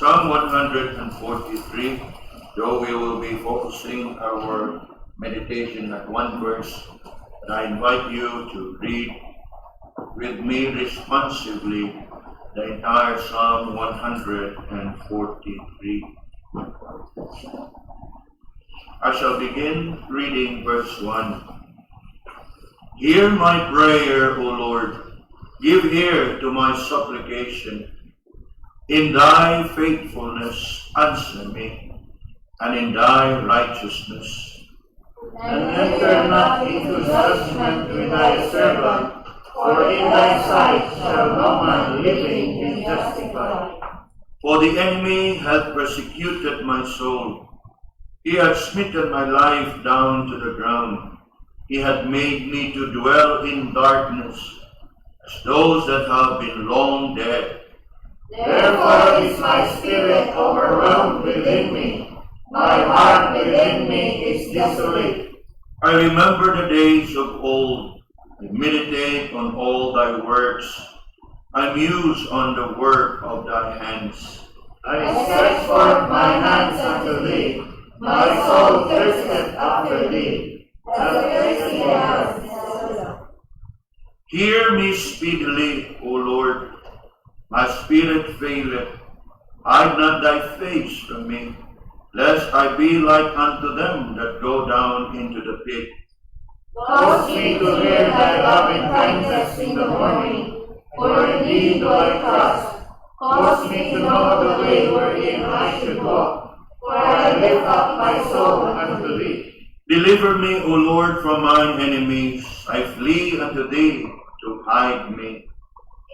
Psalm 143, though we will be focusing our meditation at one verse, but I invite you to read with me responsively the entire Psalm 143. I shall begin reading verse 1. Hear my prayer, O Lord. Give ear to my supplication. In thy faithfulness answer me, and in thy righteousness. And enter not into judgment with thy servant, for in thy sight shall no man living be justified. For the enemy hath persecuted my soul. He hath smitten my life down to the ground. He hath made me to dwell in darkness, as those that have been long dead. Therefore is my spirit overwhelmed within me. My heart within me is desolate. I remember the days of old. I meditate on all thy works. I muse on the work of thy hands. I stretch forth my hands unto thee. My soul thirsteth after thee, as a thirsty land. Hear me speedily, O Lord. My spirit faileth. Hide not thy face from me, lest I be like unto them that go down into the pit. Cause me to hear thy loving kindness in the morning, for in thee do I trust. Cause me to know the way wherein I should walk, for I lift up my soul unto thee. Deliver me, O Lord, from mine enemies. I flee unto thee to hide me.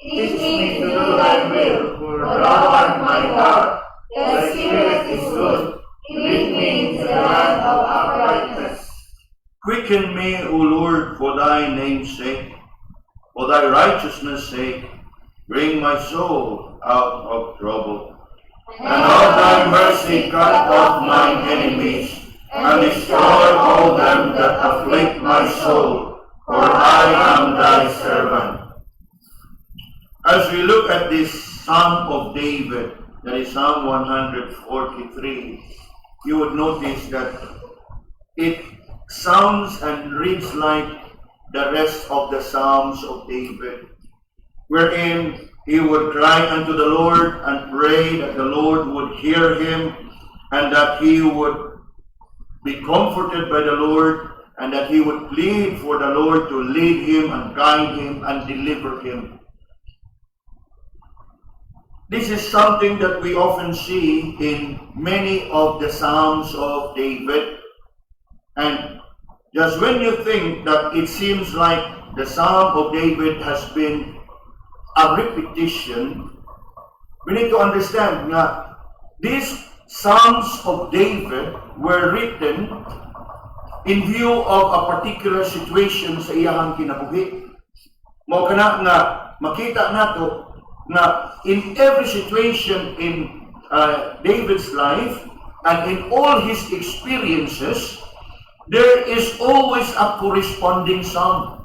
Teach me to do thy will, for thou art my God. Thy spirit is good. Lead me into the land of uprightness. Quicken me, O Lord, for thy name's sake. For thy righteousness' sake, bring my soul out of trouble. And of thy mercy cut off mine enemies, and destroy all them that afflict my soul, for I am thy servant. As we look at this Psalm of David, that is Psalm 143, you would notice that it sounds and reads like the rest of the Psalms of David, wherein he would cry unto the Lord and pray that the Lord would hear him, and that he would be comforted by the Lord, and that he would plead for the Lord to lead him and guide him and deliver him. This is something that we often see in many of the Psalms of David. And just when you think that it seems like the Psalm of David has been a repetition, we need to understand that these Psalms of David were written in view of a particular situation sa iyahang kinabuhi. Mao kana nga makita nato na in every situation in David's life and in all his experiences, there is always a corresponding psalm.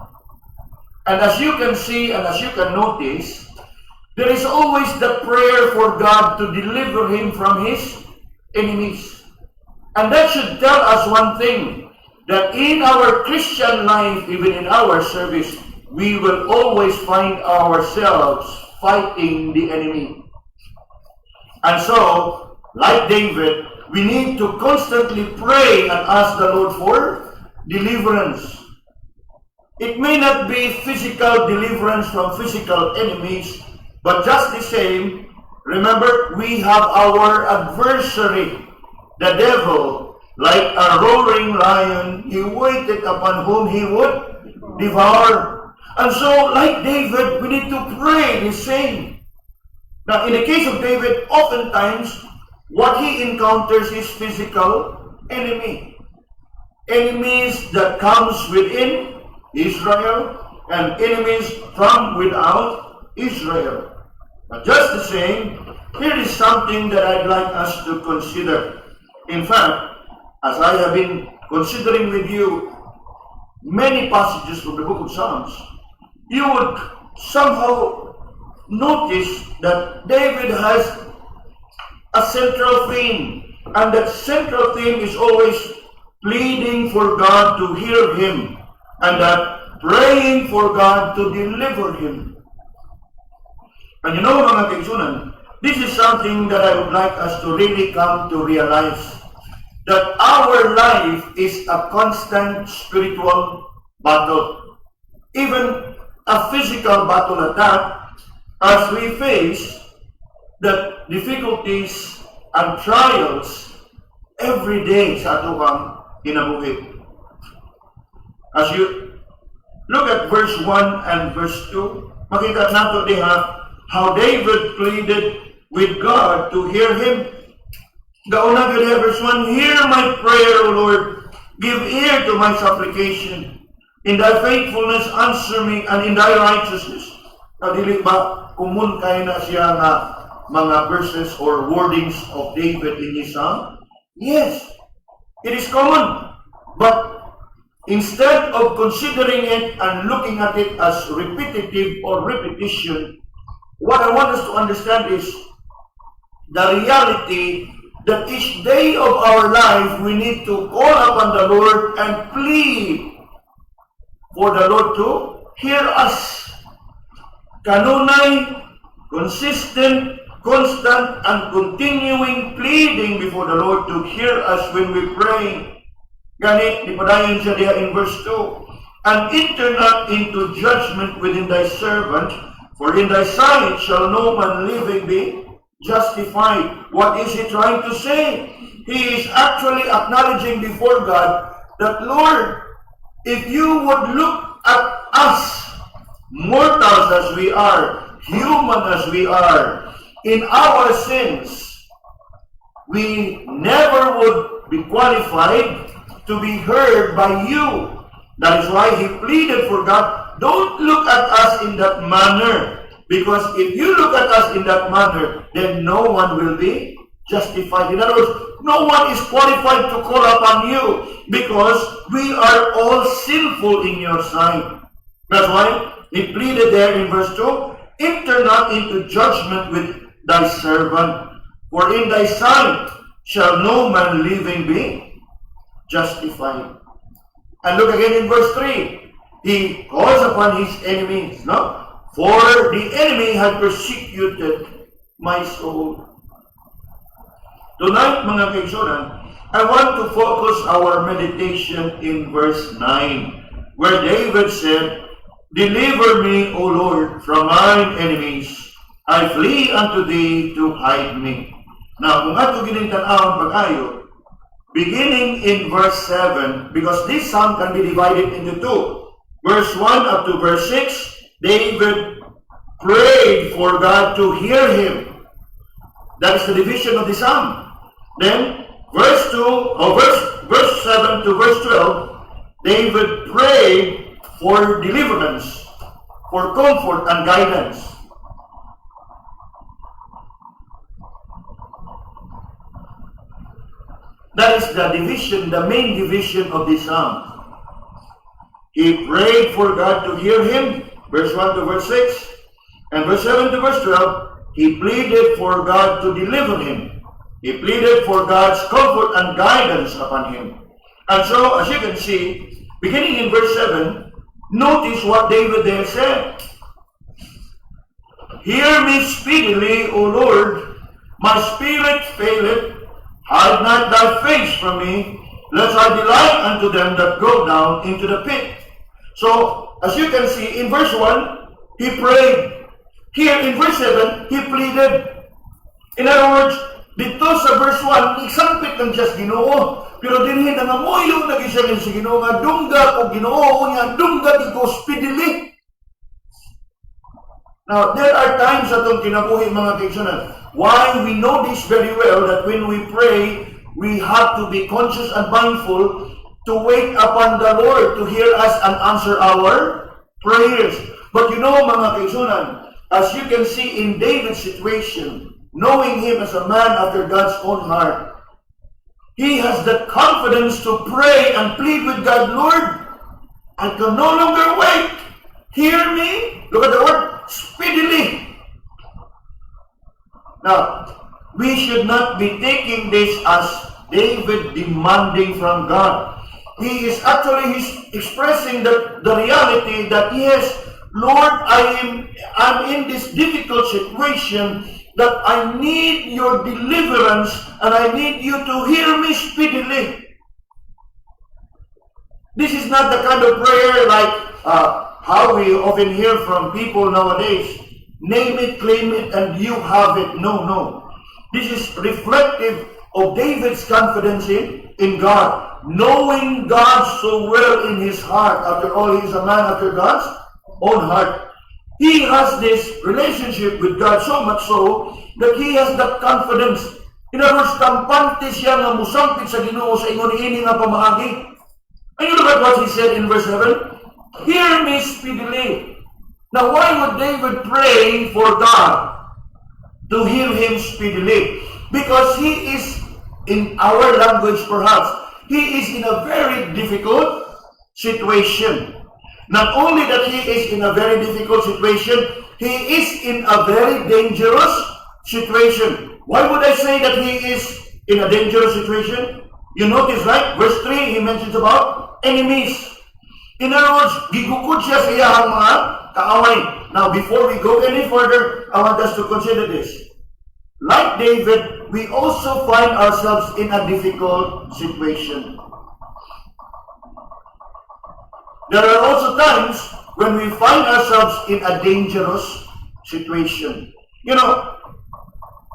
And as you can see and as you can notice, there is always the prayer for God to deliver him from his enemies. And that should tell us one thing, that in our Christian life, even in our service, we will always find ourselves fighting the enemy. And so, like David, we need to constantly pray and ask the Lord for deliverance. It may not be physical deliverance from physical enemies, but just the same, remember, we have our adversary, the devil, like a roaring lion. He waited upon whom he would devour. And so, like David, we need to pray the same. Now, in the case of David, oftentimes, what he encounters is physical enemy. Enemies that comes within Israel and enemies from without Israel. But just the same, here is something that I'd like us to consider. In fact, as I have been considering with you many passages from the book of Psalms, you would somehow notice that David has a central theme. And that central theme is always pleading for God to hear him, and that praying for God to deliver him. And you know, mga kaigsunan, this is something that I would like us to really come to realize, that our life is a constant spiritual battle, even a physical battle at that, as we face the difficulties and trials every day sa atong kinabuhi. As you look at verse 1 and verse 2, makita nato diha how David pleaded with God to hear him. Gauna gani verse 1, hear my prayer, O Lord, give ear to my supplication. In thy faithfulness answer me, and in thy righteousness. Dili ba kumun kay na siya nga mga verses or wordings of David in his psalm? Yes, it is common. But instead of considering it and looking at it as repetitive or repetition, what I want us to understand is the reality that each day of our life we need to call upon the Lord and plead for the Lord to hear us. Kanunay, consistent, constant, and continuing pleading before the Lord to hear us when we pray. Gani, nipadayon siya diha in verse 2, and enter not into judgment within thy servant, for in thy sight shall no man living be justified. What is he trying to say? He is actually acknowledging before God that, Lord, if you would look at us, mortals as we are, human as we are, in our sins, we never would be qualified to be heard by you. That is why he pleaded for God, don't look at us in that manner. Because if you look at us in that manner, then no one will be justified. In other words, no one is qualified to call upon you because we are all sinful in your sight. That's why he pleaded there in verse 2, enter not into judgment with thy servant, for in thy sight shall no man living be justified. And look again in verse 3. He calls upon his enemies, no? For the enemy had persecuted my soul. Tonight, mga kaigsunan, I want to focus our meditation in verse 9, where David said, deliver me, O Lord, from mine enemies. I flee unto thee to hide me. Now, kung ato ginintanawang pag-ayo, beginning in verse 7, because this psalm can be divided into two. Verse 1 up to verse 6, David prayed for God to hear him. That is the division of the psalm. Then, verse 7 to verse 12, David prayed for deliverance, for comfort and guidance. That is the division, the main division of the psalm. He prayed for God to hear him, verse 1 to verse 6, and verse 7 to verse 12, he pleaded for God to deliver him. He pleaded for God's comfort and guidance upon him. And so, as you can see, beginning in verse 7, notice what David there said. Hear me speedily, O Lord, my spirit faileth. Hide not thy face from me, lest I delight unto them that go down into the pit. So, as you can see, in verse 1, he prayed. Here in verse 7, he pleaded. In other words, dito sa verse 1, isampit lang siya sa Ginoo. Pero dinhi na nga moyo na siya sa Ginoo nga dungga o Ginoo niya dungga dito speedily. Now, there are times atong kinabuhi mga kaigsunan. Why we know this very well, that when we pray, we have to be conscious and mindful to wait upon the Lord to hear us and answer our prayers. But you know mga kaigsunan, as you can see in David's situation, knowing him as a man after God's own heart, he has the confidence to pray and plead with God, Lord, I can no longer wait. Hear me. Look at the word, speedily. Now, we should not be taking this as David demanding from God. He is actually expressing the reality that, yes, Lord, I'm in this difficult situation that I need your deliverance and I need you to hear me speedily. This is not the kind of prayer like how we often hear from people nowadays. Name it, claim it, and you have it. No. This is reflective of David's confidence in God, knowing God so well in his heart. After all, he is a man after God's own heart. He has this relationship with God so much so that he has that confidence. In other words, kampante siya nga musampit sa Ginoo sa ingon ini nga pamaagi. And you look at what he said in verse 7. Hear me speedily. Now, why would David pray for God to hear him speedily? Because he is, in our language perhaps, he is in a very difficult situation. Not only that he is in a very difficult situation, he is in a very dangerous situation. Why would I say that he is in a dangerous situation? You notice, right? Verse 3, he mentions about enemies. In other words, gigukod siya sa iyang mga kaaway. Now, before we go any further, I want us to consider this. Like David, we also find ourselves in a difficult situation. There are also times when we find ourselves in a dangerous situation. You know,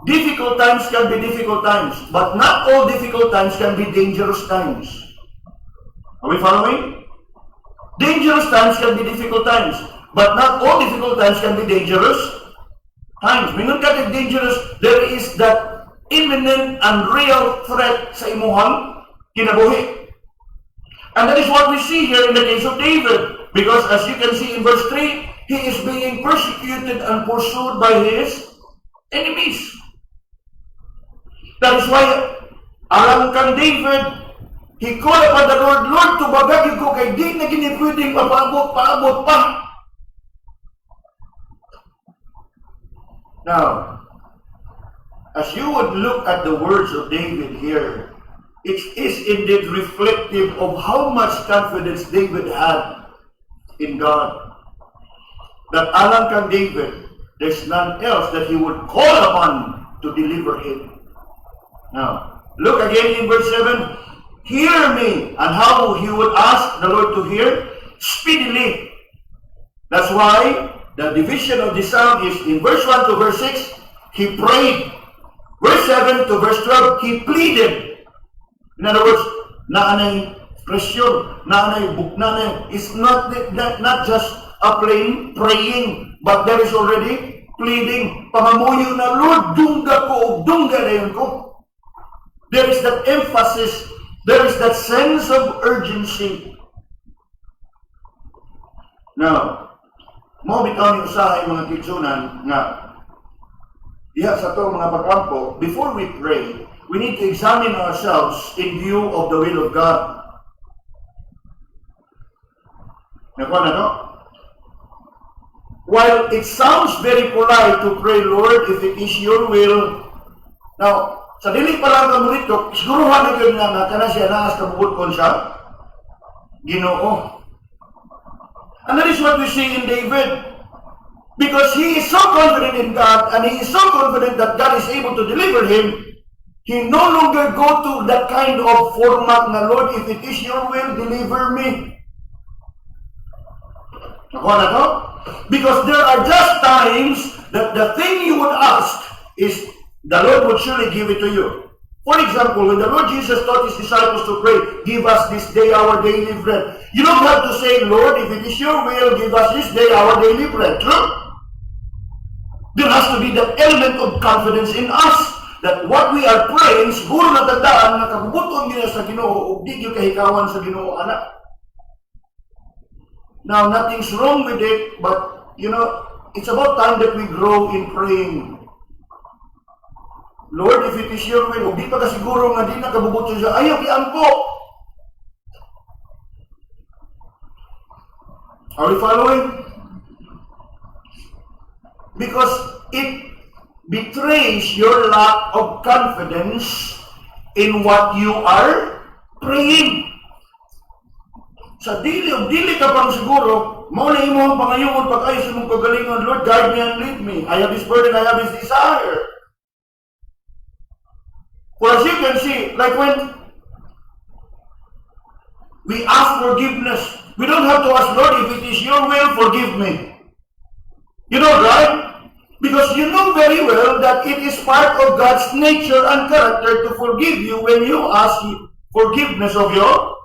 difficult times can be difficult times, but not all difficult times can be dangerous times. Are we following? Dangerous times can be difficult times, but not all difficult times can be dangerous times. Minun ka dangerous, there is that imminent and real threat sa imuhang kinabuhi. And that is what we see here in the case of David. Because as you can see in verse 3, he is being persecuted and pursued by his enemies. That is why, alam kang David, he called upon the Lord, Lord, tubagagin ko kay di na ginipwedeng paabot pa. Now, as you would look at the words of David here, it is indeed reflective of how much confidence David had in God. That alam kang David, there's none else that he would call upon to deliver him. Now, look again in verse 7. Hear me, and how he would ask the Lord to hear? Speedily. That's why the division of the psalm is in verse 1 to verse 6, he prayed. Verse 7 to verse 12, he pleaded. In other words, naanay pressure, naanay buknanay. It's not just a plain praying, but there is already pleading. Pangamuyo na, Lord, dungga ko, dungga na yun ko. There is that emphasis, there is that sense of urgency. Now, mo bitaw ni usahay mga kitsunan nga diha sa to mga pagkampo, before we pray, we need to examine ourselves in view of the will of God. Nakuha na to? While it sounds very polite to pray, Lord, if it is your will. Now, sa dili pa lang kamo dito, siguruhan na yun nga kana siya naas kabubuton sa Ginoo. And that is what we see in David. Because he is so confident in God, and he is so confident that God is able to deliver him, he no longer go to that kind of format na, Lord, if it is your will, deliver me. Nakuha na to? Because there are just times that the thing you would ask is the Lord would surely give it to you. For example, when the Lord Jesus taught his disciples to pray, give us this day our daily bread. You don't have to say, Lord, if it is your will, give us this day our daily bread. True? There has to be that element of confidence in us that what we are praying, siguro natandaan na kabubuton nila sa Ginoo, o di yung kahikawan sa Ginoo, anak. Now, nothing's wrong with it, but, it's about time that we grow in praying. Lord, if it is your will, o di pa ka siguro nga di na kabubuton siya, ayaw iampo. Are we following? Because betrays your lack of confidence in what you are praying. Sa dili ka pang siguro, mao na imo ang pangayong pag-ayo sa mong kagalingon, Lord, guide me and lead me. I have this burden, I have this desire. For as you can see, like when we ask forgiveness, we don't have to ask, Lord, if it is your will, forgive me. You know, right? Because you know very well that it is part of God's nature and character to forgive you when you ask forgiveness of your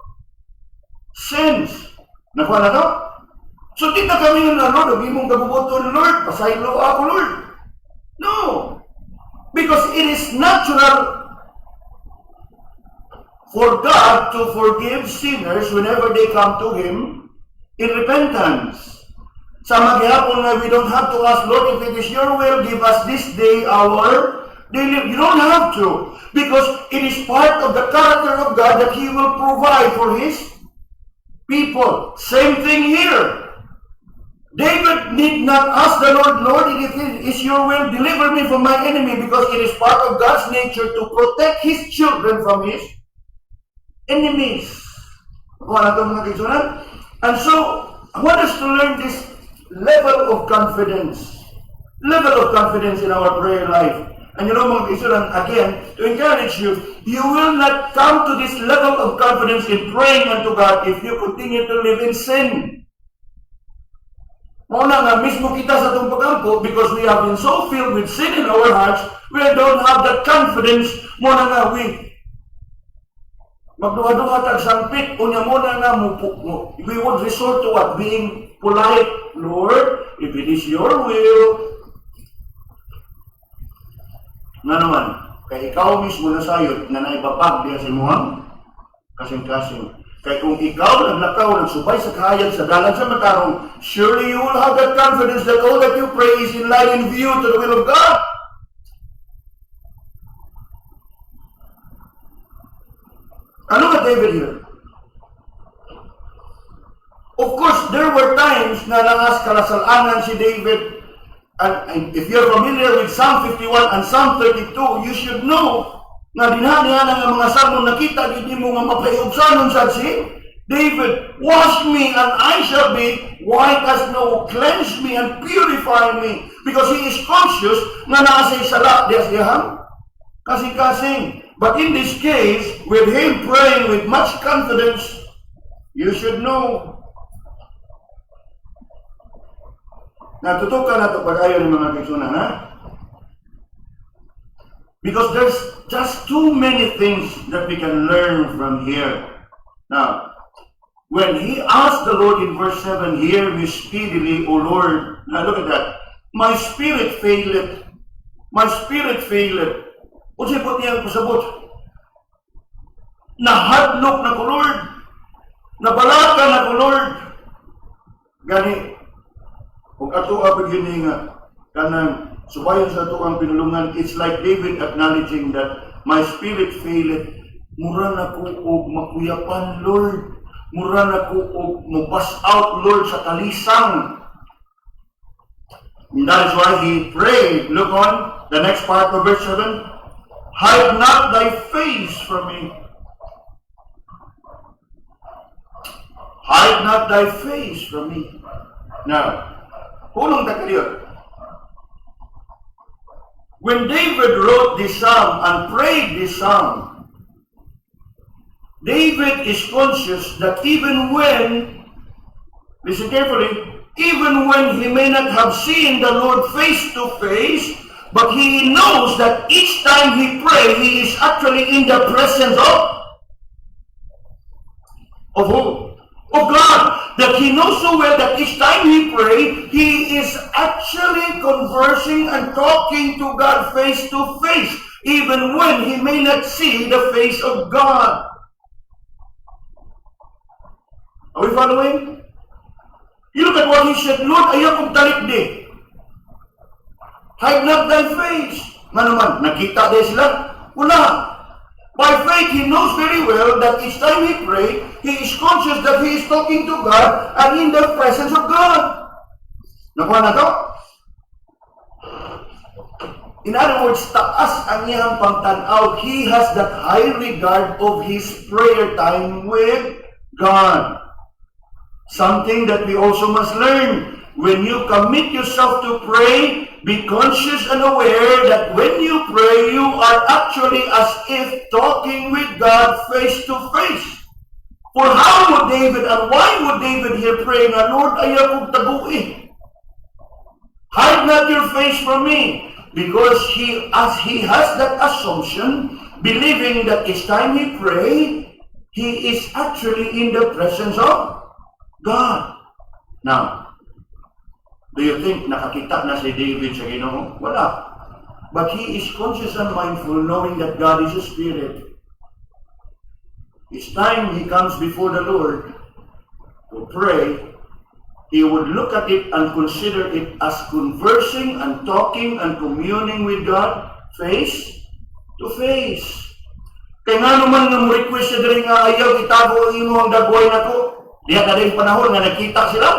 sins. Nakuha na to? So, di na kami yung Lord, huwag mong kabubuton, Lord, pasaylo ako, Lord. No. Because it is natural for God to forgive sinners whenever they come to Him in repentance. Sa maghihapon na we don't have to ask, Lord, if it is your will, give us this day our daily. You don't have to. Because it is part of the character of God that He will provide for His people. Same thing here. David need not ask the Lord, Lord, if it is your will, deliver me from my enemy, because it is part of God's nature to protect His children from His enemies. And so, I want us to learn this level of confidence in our prayer life. And you know, mga kaibigan, again, to encourage you, you will not come to this level of confidence in praying unto God if you continue to live in sin. Muna nga, mismo kita sa itong pagkampo, because we have been so filled with sin in our hearts, we don't have that confidence. Muna nga, magduha-duha tag sampit, unya muna nga, we would resort to what? Being polite. Lord, if it is your will, nga naman, kay ikaw mismo na sayot na naibabag diya sa imuhang kasing-kasing. Kay kung ikaw naglakaw, nagsubay sa kahayag sa dalan sa matarong, surely you will have that confidence that all that you pray is in line in view to the will of God. Ano nga David here? Of course, there were times na nangas kalasalanan si David. And if you're familiar with Psalm 51 and Psalm 32, you should know na dinanihan ang mga salmon nakita, hindi mo nga mapayugsanon sa si David, wash me and I shall be white as snow, cleanse me and purify me. Because he is conscious na nasa isala di asyahan kasing-kasing. But in this case, with him praying with much confidence, you should know. Natutukan na ito pag-ayo ng mga kaisunan, ha? Because there's just too many things that we can learn from here. Now, when he asked the Lord in verse 7, hear me speedily, O Lord. Now look at that. My spirit faileth. My spirit faileth. Kung siya po niya pasabot, nahadlok na ko, Lord. Nabalaka na ko, Lord. Gani, kung ato abigin nga, kanang subayon sa ato ang pinulungan, it's like David acknowledging that my spirit faileth. Mura na ko og makuyapan, Lord. Mura na ko og mabas out, Lord, sa kalisang. And that is why he prayed. Look on the next part of verse 7. Hide not thy face from me. Hide not thy face from me. Now, hulong takaliyot. When David wrote this psalm and prayed this psalm, David is conscious that even when, listen carefully, even when he may not have seen the Lord face to face, but he knows that each time he prays, he is actually in the presence of who? Of God. That he knows so well that each time he prays, he is actually conversing and talking to God face to face, even when he may not see the face of God. Are we following? You look at what he said, Lord, ayaw kong talikdi. Hide not thy face. Nga naman, nakita din sila? Wala. By faith, he knows very well that each time he prays, he is conscious that he is talking to God and in the presence of God. Nakuha na to? In other words, taas ang iyang pagtanaw. He has that high regard of his prayer time with God. Something that we also must learn. When you commit yourself to pray, be conscious and aware that when you pray, you are actually as if talking with God face to face. For how would David and why would David here pray na, Lord, ayaw kong taguin. Hide not your face from me. Because he has that assumption, believing that each time he pray, he is actually in the presence of God. Now, do you think nakakita na si David sa Ginoo? Wala. But he is conscious and mindful, knowing that God is a spirit. Each time he comes before the Lord to pray, he would look at it and consider it as conversing and talking and communing with God face to face. Kaya nga naman nga mo request siya dali nga ayaw itago ang imuhang dagway na ko. Diya na rin panahon nga nakita sila.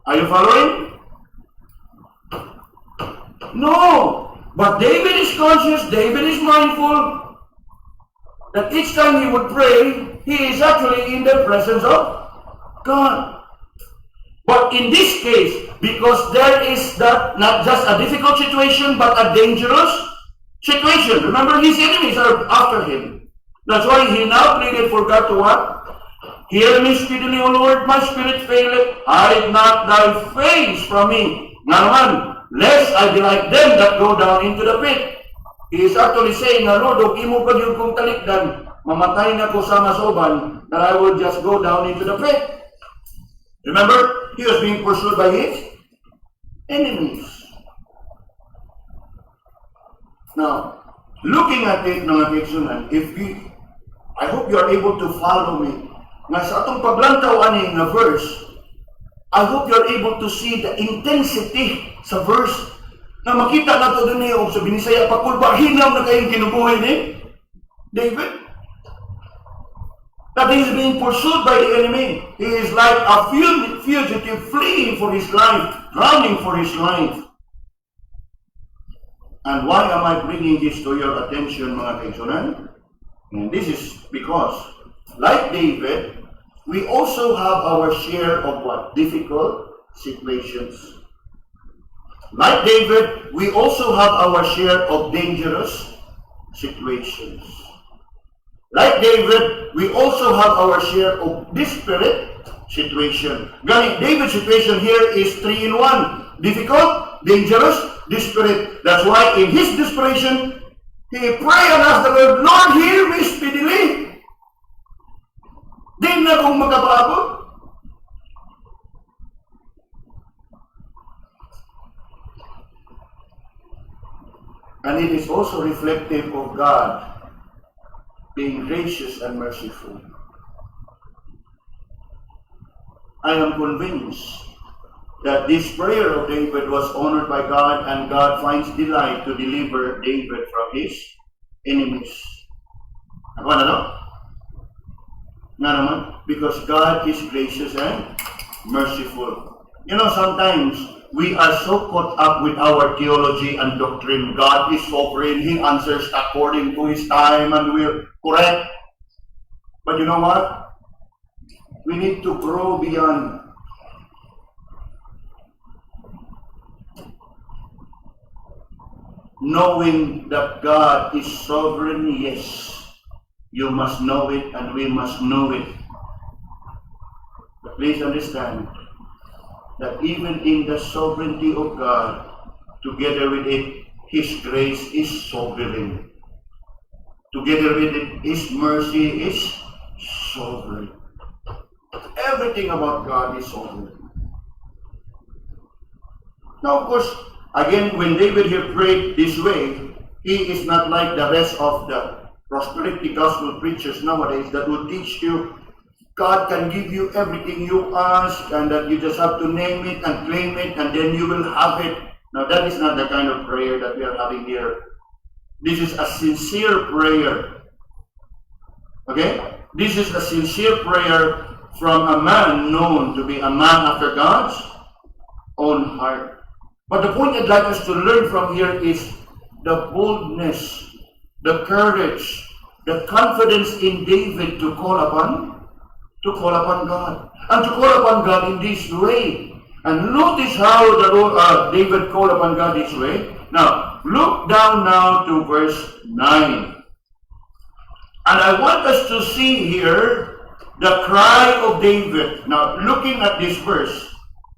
Are you following? No! But David is conscious, David is mindful that each time he would pray, he is actually in the presence of God. But in this case, because there is that not just a difficult situation, but a dangerous situation. Remember, his enemies are after him. That's why he now pleaded for God to what? Hear me speedily, O Lord, my spirit faileth. Hide not thy face from me. Nga naman, lest I be like them that go down into the pit. He is actually saying, Lord, huwag imo pa yung kong talikdan. Mamatay na ko sa masoban, that I will just go down into the pit. Remember, he was being pursued by his enemies. Now, looking at it, mga kaigsunan, I hope you are able to follow me. Nga sa atong paglantaw ani nga verse, I hope you are able to see the intensity sa verse. Na makita nato din niyo sa Binisaya pakulba, hinaw na kayong kinubuhay ni David. That he is being pursued by the enemy. He is like a fugitive fleeing for his life, running for his life. And why am I bringing this to your attention, mga kaigsunan? And this is because, like David, we also have our share of what? Difficult situations. Like David, we also have our share of dangerous situations. Like David, we also have our share of desperate situation. Gani, David's situation here is 3 in 1. Difficult, dangerous, desperate. That's why in his desperation, he prayed and asked the Lord, Lord, hear me speedily. Di na kong magkapaabot. And it is also reflective of God being gracious and merciful. I am convinced that this prayer of David was honored by God, and God finds delight to deliver David from his enemies. Ako na, no? Nga naman, because God is gracious and merciful. You know, sometimes we are so caught up with our theology and doctrine. God is sovereign. He answers according to His time, and we're correct. But you know what? We need to grow beyond. Knowing that God is sovereign, yes. You must know it, and we must know it. But please understand that even in the sovereignty of God, together with it, His grace is sovereign. Together with it, His mercy is sovereign. Everything about God is sovereign. Now, of course, again, when David here prayed this way, he is not like the rest of the prosperity gospel preachers nowadays that will teach you God can give you everything you ask, and that you just have to name it and claim it, and then you will have it. Now, that is not the kind of prayer that we are having here. This is a sincere prayer. Okay? This is a sincere prayer from a man known to be a man after God's own heart. But the point I'd like us to learn from here is the boldness, the courage, the confidence in David to call upon God. And to call upon God in this way. And notice how David called upon God this way. Now, look down now to verse 9. And I want us to see here the cry of David. Now, looking at this verse,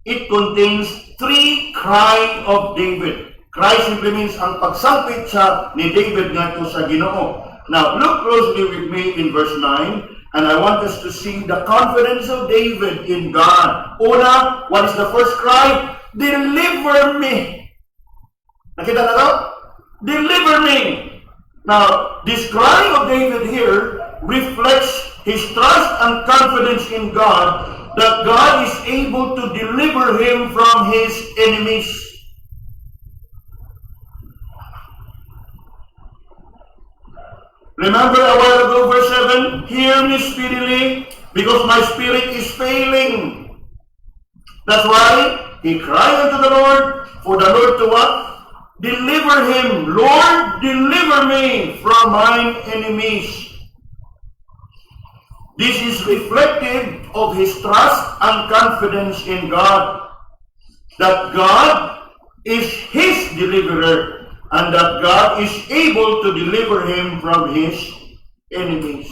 it contains 3 cry of David. Cry simply means ang pagsangpit ni David ngadto sa Ginoo. Now, look closely with me in verse 9, and I want us to see the confidence of David in God. Una, what is the first cry? Deliver me. Nakita na to? Deliver me. Now, this cry of David here reflects his trust and confidence in God that God is able to deliver him from his enemies. Remember a while ago, verse 7, hear me speedily, because my spirit is failing. That's why he cried unto the Lord, for the Lord to what? Deliver him. Lord, deliver me from mine enemies. This is reflective of his trust and confidence in God, that God is his deliverer, and that God is able to deliver him from his enemies.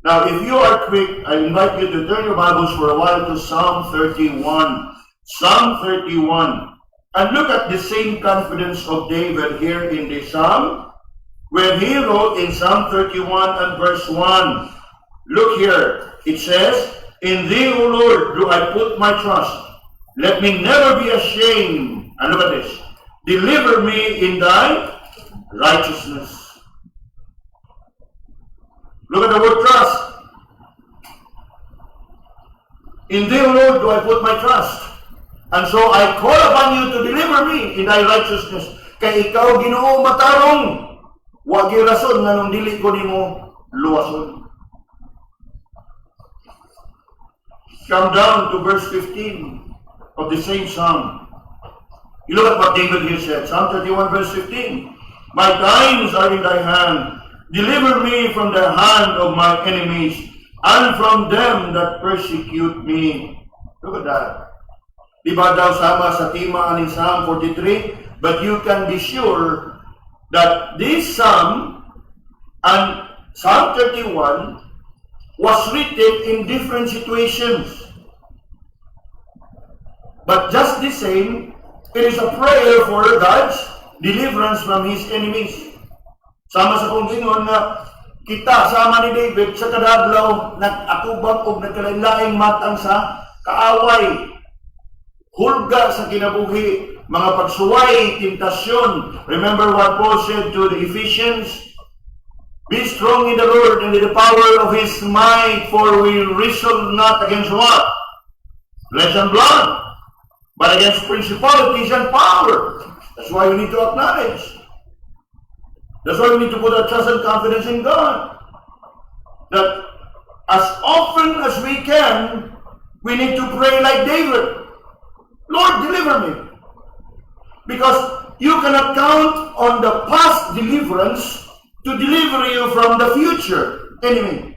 Now, if you are quick, I invite you to turn your Bibles for a while to Psalm 31. Psalm 31. And look at the same confidence of David here in the Psalm, when he wrote in Psalm 31 and verse 1. Look here. It says, in thee, O Lord, do I put my trust. Let me never be ashamed. And look at this. Deliver me in thy righteousness. Look at the word trust. In thee, O Lord, do I put my trust. And so I call upon you to deliver me in thy righteousness. Kay ikaw, Ginoo, matarong. Wa gyud rason nga nung dili ko nimo luwason. Come down to verse 15 of the same psalm. You look at what David here said. Psalm 31 verse 15. My times are in thy hand. Deliver me from the hand of my enemies and from them that persecute me. Look at that. Diba daw sama sa tima aning Psalm 43? But you can be sure that this Psalm and Psalm 31 was written in different situations. But just the same, it is a prayer for God's deliverance from his enemies. Sama sa kong gingon na kita, sama ni David, sa kadadlaw, nag-atubang o nagkalain-laing matang sa kaaway. Hulga sa kinabuhi, mga pagsuway, tentasyon. Remember what Paul said to the Ephesians? Be strong in the Lord and in the power of his might, for we wrestle not against what? Flesh and blood, but against principalities and power. That's why we need to acknowledge. That's why we need to put our trust and confidence in God. That as often as we can, we need to pray like David. Lord, deliver me. Because you cannot count on the past deliverance to deliver you from the future enemy.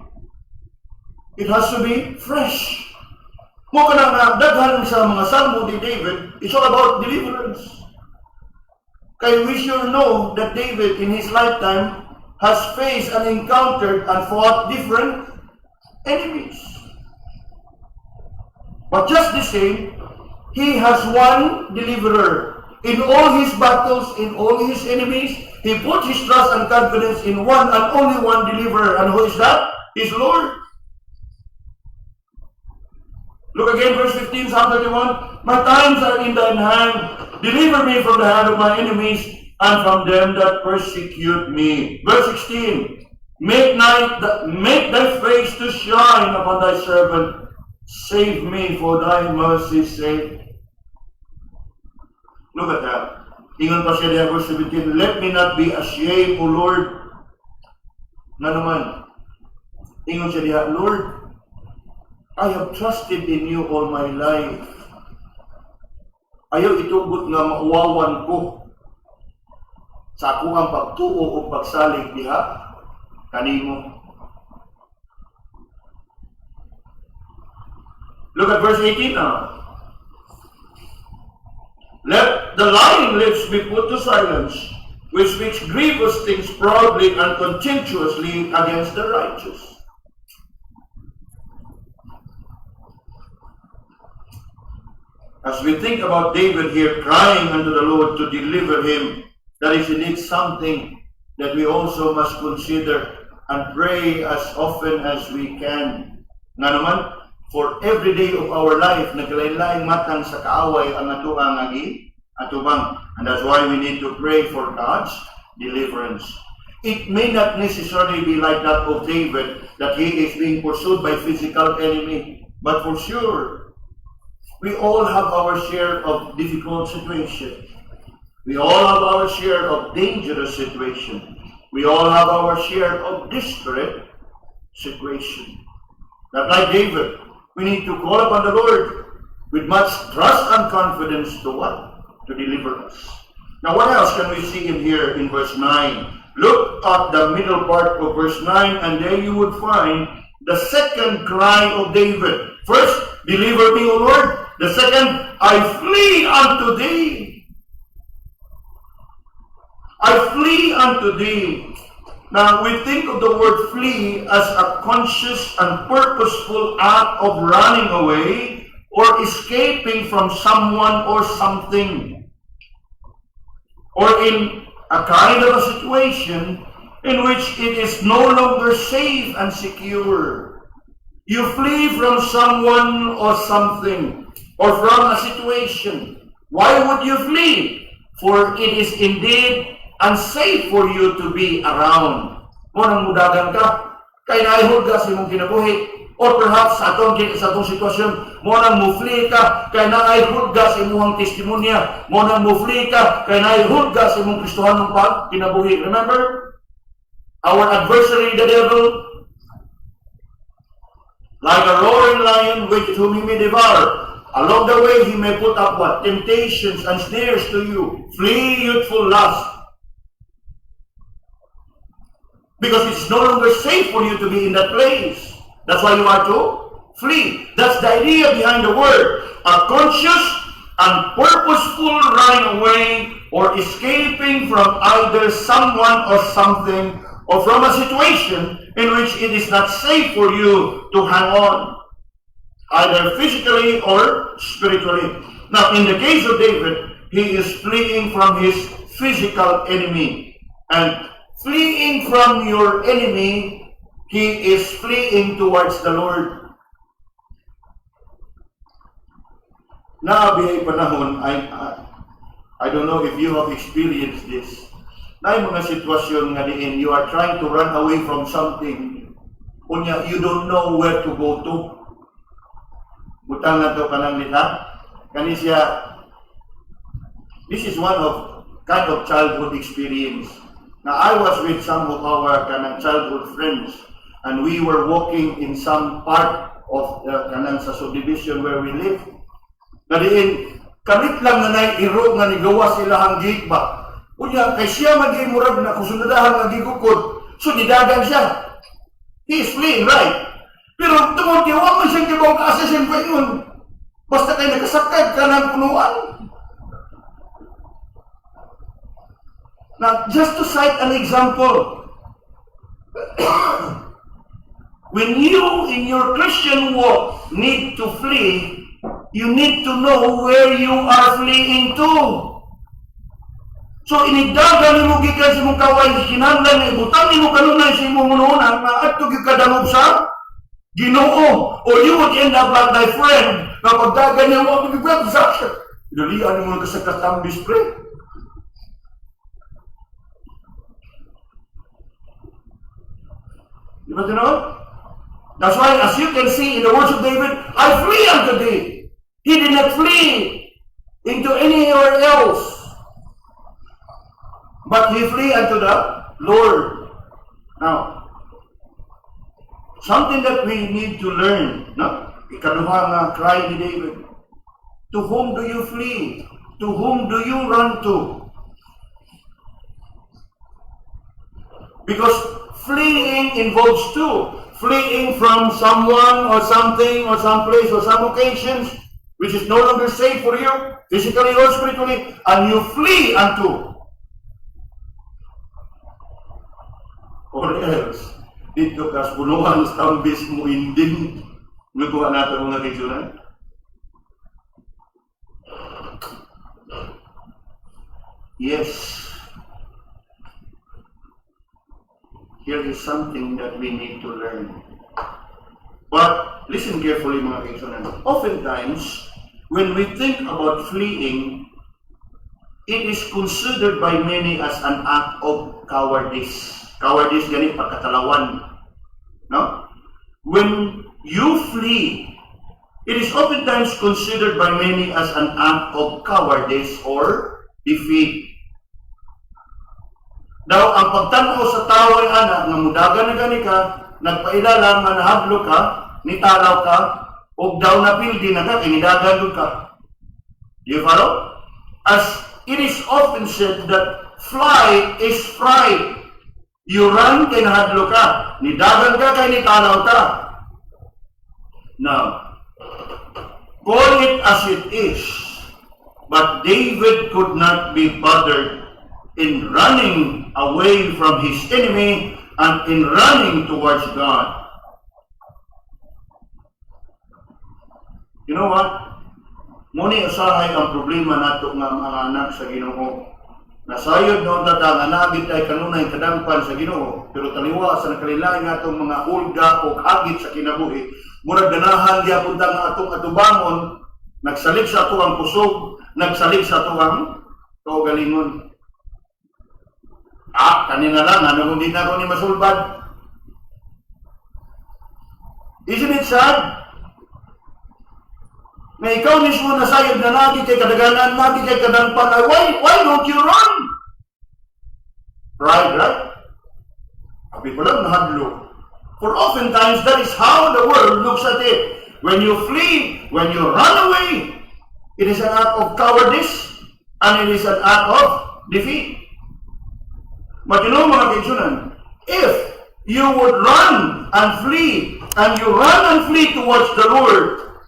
It has to be fresh. Mo ka nang daghan sa mga salmo ni David, it's all about deliverance. Kaya we sure know that David in his lifetime has faced and encountered and fought different enemies. But just the same, he has one deliverer. In all his battles, in all his enemies, he put his trust and confidence in one and only one deliverer. And who is that? His Lord. Look again, verse 15, Psalm 31. My times are in thine hand. Deliver me from the hand of my enemies and from them that persecute me. Verse 16. Make thy face to shine upon thy servant. Save me for thy mercy's sake. Look at that. Ingon pa siya diya, verse 17, let me not be ashamed, O Lord. Na naman, ingon siya diya, Lord, I have trusted in you all my life. Ayaw itugot nga mauwawan ko sa akong ang pagtuo o pagsalig diha kanimo. Look at verse 18 now. Let the lying lips be put to silence, which speaks grievous things proudly and contemptuously against the righteous. As we think about David here crying unto the Lord to deliver him, that is indeed something that we also must consider and pray as often as we can. Nga naman, for every day of our life, naglain-laing matang sa kaaway ang atuang atubang. And that's why we need to pray for God's deliverance. It may not necessarily be like that of David, that he is being pursued by physical enemy. But for sure, we all have our share of difficult situations. We all have our share of dangerous situations. We all have our share of desperate situations. Not like David, we need to call upon the Lord with much trust and confidence to what? To deliver us. Now, what else can we see in here in verse 9? Look at the middle part of verse 9, and there you would find the second cry of David. First, deliver me, O Lord. The second, I flee unto thee. I flee unto thee. Now, we think of the word flee as a conscious and purposeful act of running away or escaping from someone or something, or in a kind of a situation in which it is no longer safe and secure. You flee from someone or something, or from a situation. Why would you flee? For it is indeed unsafe for you to be around. Mo nang mudagan ka, kay naihod ka sa imong kinabuhi, or perhaps sa atong sitwasyon, mo nang mufli ka, kay naihod ka sa imong testimonya, mo nang mufli ka, kay naihod ka sa imong Kristohanong kinabuhi. Remember? Our adversary, the devil, like a roaring lion, with whom he may devour. Along the way, he may put up what? Temptations and snares to you. Flee youthful lust. Because it's no longer safe for you to be in that place. That's why you are to flee. That's the idea behind the word. A conscious and purposeful running away or escaping from either someone or something, or from a situation in which it is not safe for you to hang on, either physically or spiritually. Now, in the case of David, he is fleeing from his physical enemy. And fleeing from your enemy, he is fleeing towards the Lord. Naabi ay panahon, I don't know if you have experienced this. Na yung mga sitwasyon nga diin, you are trying to run away from something, unya you don't know where to go to. Butang na to kanang nila. Kani siya, this is one of kind of childhood experience. Now, I was with some of our kanang childhood friends, and we were walking in some part of kanang sa subdivision where we live. Kadiin, kalit lang na iro nga nigawa sila ang gate ba. Unya, kay siya mag-imurag na kusunadahan nga gigukod, so nidagan siya. He is fleeing, right? Pero tungkol kiwa mo siyang kibaw ka-assassin pa yun. Basta kayo nakasakad ka ng punuan. Now, just to cite an example, when you in your Christian walk need to flee, you need to know where you are fleeing to. So, inidagan mo gikan sa mong kaway, kinanglan, ibutang mo kanunay sa imong mununan, na at kadalog sa Ginoo, or you would end up like thy friend, na pagdagan niya mo, magigwag sa siya. Pinalian mo sa katambis, pre. You know? That's why, as you can see in the words of David, I flee unto thee. He did not flee into anywhere else, but he flee unto the Lord. Now, something that we need to learn, no? Ikaduha nga cry ni David. To whom do you flee? to whom do you run to? Because fleeing involves two. Fleeing from someone or something or someplace or some occasions which is no longer safe for you, physically or spiritually, and you flee unto. Or else, dito kas punuan sa tambis mo indin. Magawa natin mga kaibigan. Yes. Here is something that we need to learn. But listen carefully mga kaibigan. Oftentimes, when we think about fleeing, it is considered by many as an act of cowardice. Cowardice ganit pagkatalawan. No? When you flee, it is oftentimes considered by many as an act of cowardice or defeat. Daw ang pagtanaw sa tao ay anak nga mudagan na gani ka, nagpailala nga nahadlo ka, nitalaw ka, o daw napildi na ka, kinidagan ka. Do you follow? As it is often said that flight is fright. You run kay nahadlo ka, nidagan ka kay nitalaw ka. Now, call it as it is, but David could not be bothered in running away from his enemy and in running towards God. You know what? Muni usahay ang problema nato nga mga anak sa Ginoo. Nasayod noon tata nga nagit ay kanunay kadampan sa Ginoo, pero taliwa sa nakalilain natong mga ulga o agit sa kinabuhi, murag ganahan gyapon ta nga atong atubangon, nagsalig sa atuang kusog, nagsalig sa atuang kaugalingon. Kanina lang, ano kung di na ako ni masulbad? Isn't it sad? Na ikaw mismo nasayod na lagi kay kadaganan, lagi kay kadampan, why don't you run? Pride, right? Sabi ko lang, nahadlo. For oftentimes, that is how the world looks at it. When you flee, when you run away, it is an act of cowardice, and it is an act of defeat. But you know mga kaibigan, if you would run and flee, and you run and flee towards the Lord,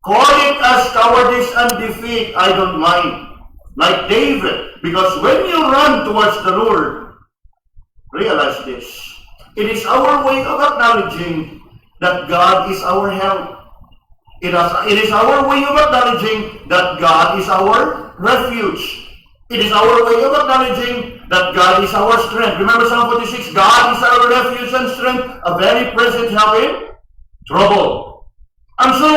call it as cowardice and defeat, I don't mind. Like David, because when you run towards the Lord, realize this, it is our way of acknowledging that God is our help. It is our way of acknowledging that God is our refuge. It is our way of acknowledging that God is our strength. Remember Psalm 46, God is our refuge and strength, a very present help in trouble. And so,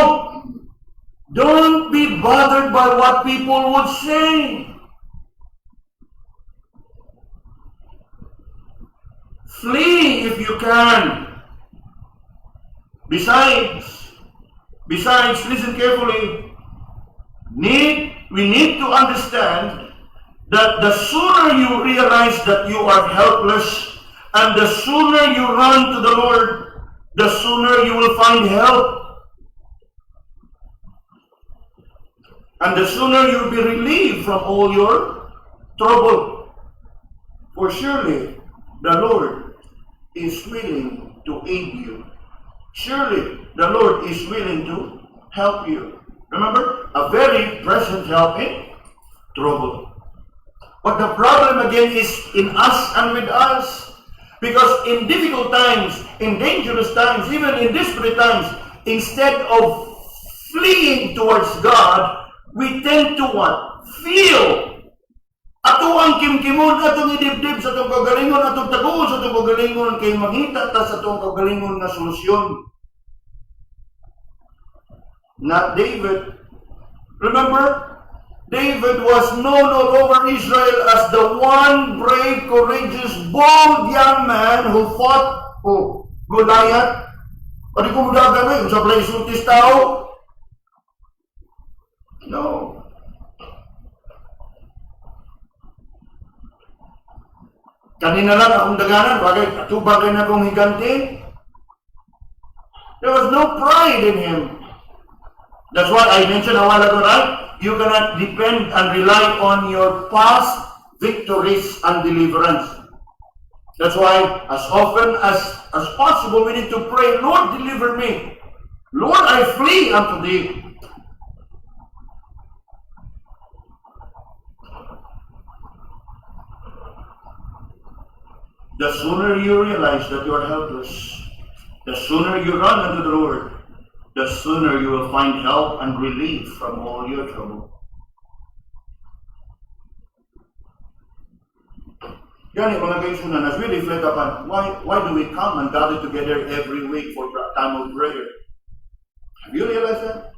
don't be bothered by what people would say. Flee if you can. Besides, listen carefully, we need to understand that the sooner you realize that you are helpless and the sooner you run to the Lord, the sooner you will find help. And the sooner you'll be relieved from all your trouble. For surely the Lord is willing to aid you. Surely the Lord is willing to help you. Remember, a very present help in trouble. But the problem again is in us and with us. Because in difficult times, in dangerous times, even in desperate times, instead of fleeing towards God, we tend to what? Feel. Ato ang kimkimon, atong idibdib sa itong kagalingon, atong taguon sa itong kagalingon, kay mangita ta sa itong kagalingon na solusyon. Not David. Remember, David was known all over Israel as the one brave, courageous, bold young man who fought Goliath. Pwede ko mudagan ngayon sa place sultis tao. No. Kanina lang akong daganan, bagay na akong higanti. There was no pride in him. That's what I mentioned a while ago, right? You cannot depend and rely on your past victories and deliverance. That's why as often as possible we need to pray, Lord, deliver me. Lord, I flee unto thee. The sooner you realize that you are helpless, the sooner you run unto the Lord, the sooner you will find help and relief from all your trouble. Yan mga kaibigan, as we reflect upon why do we come and gather together every week for time of prayer? Have you realized that?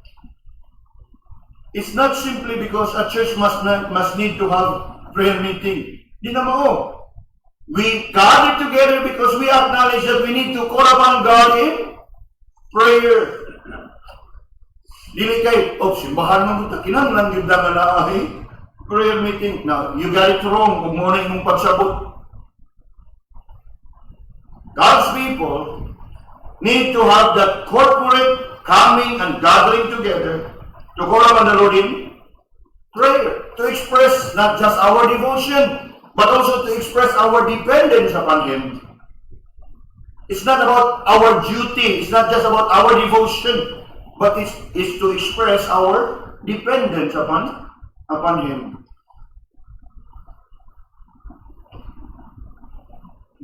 It's not simply because a church must need to have prayer meeting. Di na mao. We gather together because we acknowledge that we need to call upon God in prayer. Dili kay, simbahan mo ito, kinanglang yun na naahi. Prayer meeting. Now, you got it wrong kung muna yung pagsabot. God's people need to have that corporate coming and gathering together to call upon the Lord in prayer, to express not just our devotion, but also to express our dependence upon Him. It's not about our duty, it's not just about our devotion, but it's to express our dependence upon Him.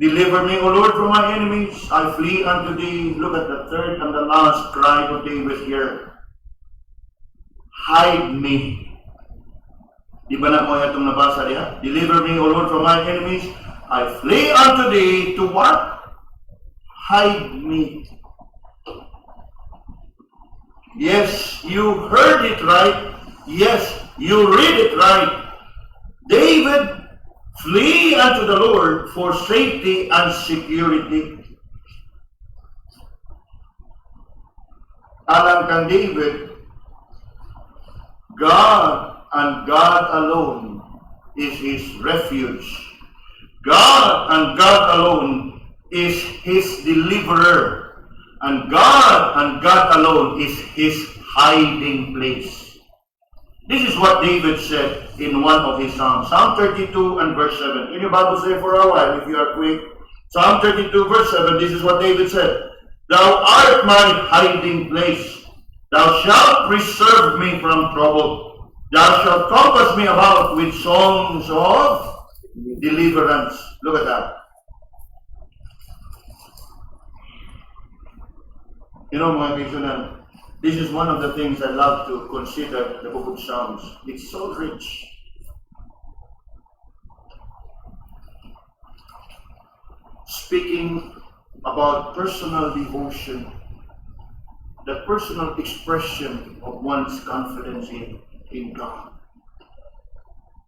Deliver me, O Lord, from my enemies. I flee unto thee. Look at the third and the last cry of David here. Hide me. Di ba na mo itong nabasa niya? Deliver me, O Lord, from my enemies. I flee unto thee to what? Hide me. Yes, you heard it right. Yes, you read it right. David flee unto the Lord for safety and security. Alam kang David, God and God alone is his refuge. God and God alone is his deliverer. And God alone is his hiding place. This is what David said in one of his Psalms. Psalm 32 and verse 7. In your Bible, say for a while, if you are quick. Psalm 32 verse 7, this is what David said. Thou art my hiding place. Thou shalt preserve me from trouble. Thou shalt compass me about with songs of deliverance. Look at that. You know, mga kaibigan, this is one of the things I love to consider the book of Psalms. It's so rich. Speaking about personal devotion, the personal expression of one's confidence in God.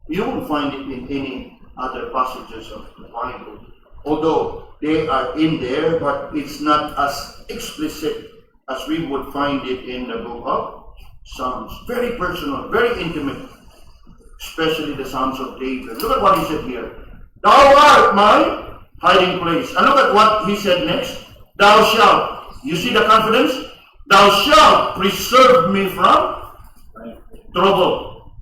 You won't find it in any other passages of the Bible. Although they are in there, but it's not as explicit as we would find it in the book of Psalms. Very personal, very intimate, especially the Psalms of David. Look at what he said here. Thou art my hiding place. And look at what he said next. Thou shalt. You see the confidence? Thou shalt preserve me from trouble.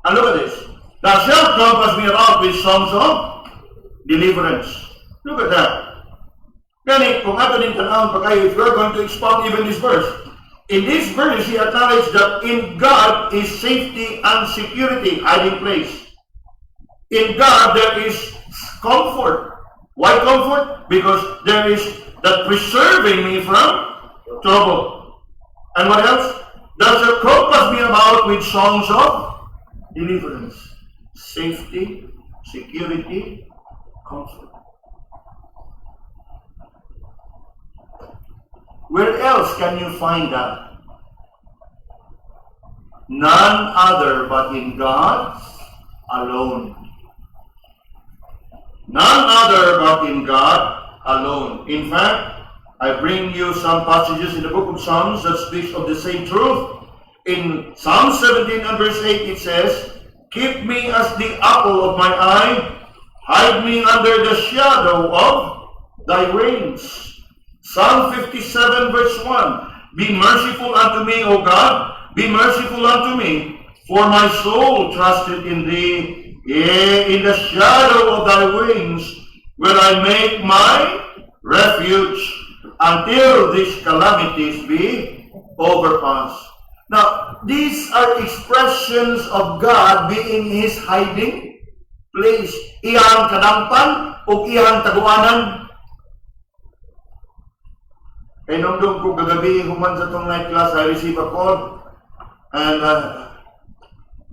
And look at this. Thou shalt compass me about with songs of deliverance. Look at that. Kani, kung ato din tanawin pa kayo, if we're going to expound even this verse, in this verse, he acknowledged that in God is safety and security, hiding place. In God, there is comfort. Why comfort? Because there is that preserving me from trouble. And what else? Thou shalt compass me about with songs of deliverance. Safety, security, comfort. Where else can you find that? None other but in God alone. None other but in God alone. In fact, I bring you some passages in the book of Psalms that speaks of the same truth. In Psalm 17 and verse 8 it says, keep me as the apple of my eye, hide me under the shadow of thy wings. Psalm 57 verse 1, Be merciful unto me, O God, be merciful unto me, for my soul trusted in thee. Yea, in the shadow of thy wings will I make my refuge until these calamities be overpassed. Now, these are expressions of God being His hiding place. Iyang kadampan o iyang taguanan. Kaya nung ko kagabi, human sa itong night class, I received a call. And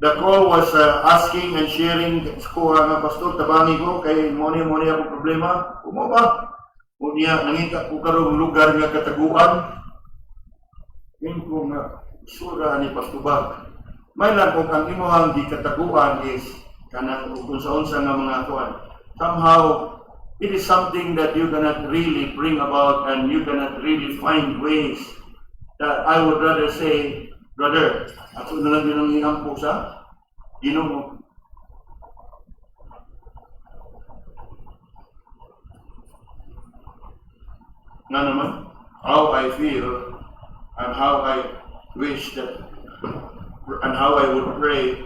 the call was asking and sharing ko nga pastor, tabangi ko, kay moni akong problema. Kumo ba? Unya, nangita ko karong lugar nga kataguan. Yung ko nga, sura ni Pastubag. May lang kung ang imuhang di kataguan is kanang kung sa nga mga kuan. Somehow, it is something that you cannot really bring about and you cannot really find ways that I would rather say, brother, ako na lang yun ang ihampo sa Ginoo. Nga naman, how I feel and how I wish that and how I would pray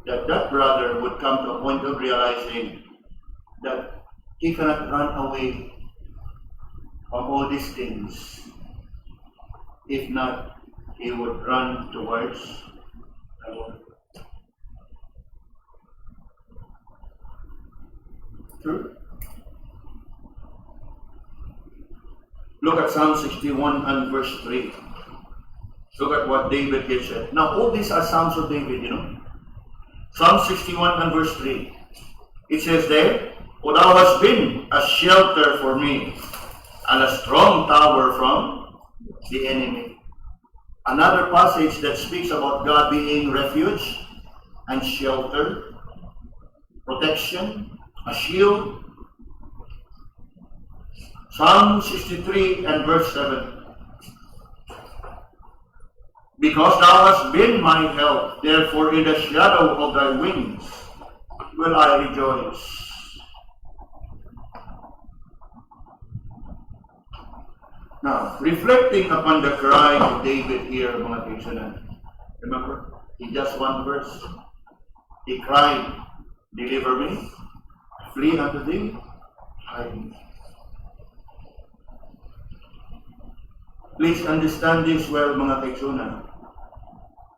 that that brother would come to a point of realizing that he cannot run away from all these things. If not, he would run towards the Lord. True. Look at Psalm 61 and verse 3. Look at what David here said. Now, all these are Psalms of David, you know. Psalm 61 and verse 3. It says there, "For thou hast been a shelter for me, and a strong tower from the enemy." Another passage that speaks about God being refuge and shelter, protection, a shield. Psalm 63 and verse 7. "Because thou hast been my help, therefore in the shadow of thy wings will I rejoice." Now, reflecting upon the cry of David here, mga kaibigan, remember, in just one verse, he cried, "Deliver me, flee unto thee, hide me." Please understand this well, mga kaibigan,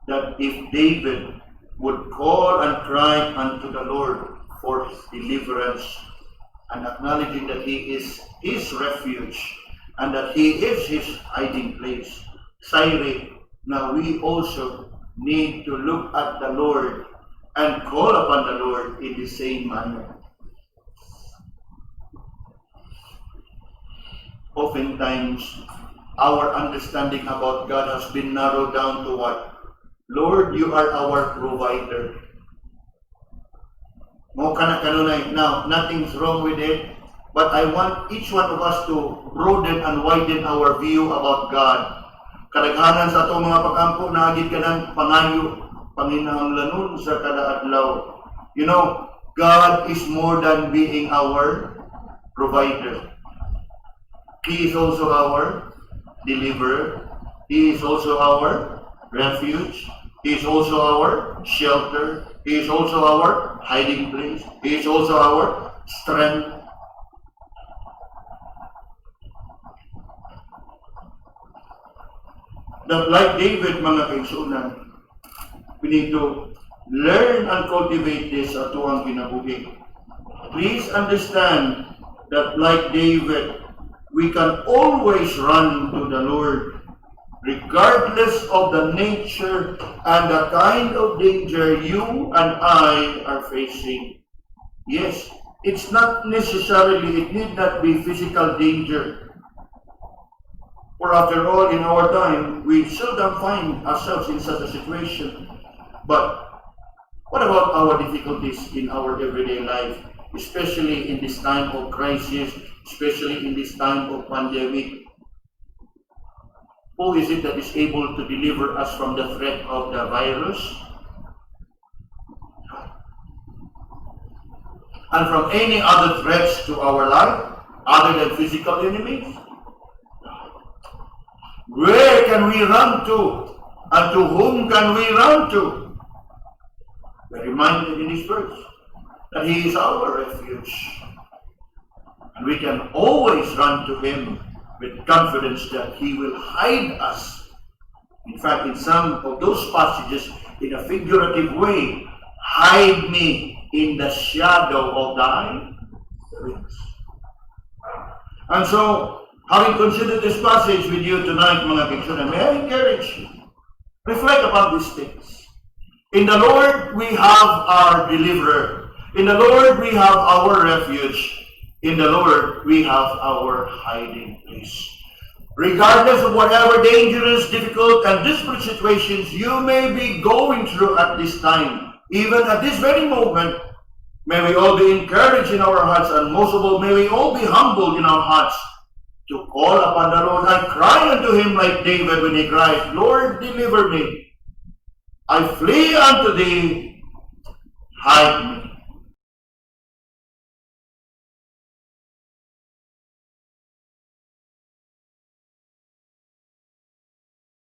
that if David would call and cry unto the Lord for his deliverance, and acknowledging that he is his refuge, and that he is his hiding place, Sairi, now we also need to look at the Lord and call upon the Lord in the same manner. Oftentimes, our understanding about God has been narrowed down to what? Lord, you are our provider. Mo kana kanunay. Now, nothing's wrong with it. But I want each one of us to broaden and widen our view about God. Kadaghanan sa atong mga pag-ampo na agid kanang pangayo, panginahanglanon sa kada adlaw. You know, God is more than being our provider. He is also our deliverer. He is also our refuge. He is also our shelter. He is also our hiding place. He is also our strength. That like David, mga kaigsunan, we need to learn and cultivate this ato ang kinabuhi. Please understand that like David, we can always run to the Lord, regardless of the nature and the kind of danger you and I are facing. Yes, it's not necessarily, it need not be physical danger. For after all, in our time, we seldom find ourselves in such a situation. But what about our difficulties in our everyday life, especially in this time of crisis, especially in this time of pandemic? Who is it that is able to deliver us from the threat of the virus? And from any other threats to our life, other than physical enemies? Where can we run to? And to whom can we run to? We're reminded in this verse that He is our refuge. And we can always run to Him with confidence that He will hide us. In fact, in some of those passages, in a figurative way, hide me in the shadow of thy wings. And so, having considered this passage with you tonight, mga kaibigan, may I encourage you, reflect upon these things. In the Lord, we have our deliverer. In the Lord, we have our refuge. In the Lord, we have our hiding place. Regardless of whatever dangerous, difficult, and desperate situations you may be going through at this time, even at this very moment, may we all be encouraged in our hearts, and most of all, may we all be humbled in our hearts to call upon the Lord and cry unto Him like David when he cried, Lord, deliver me. I flee unto Thee, hide me.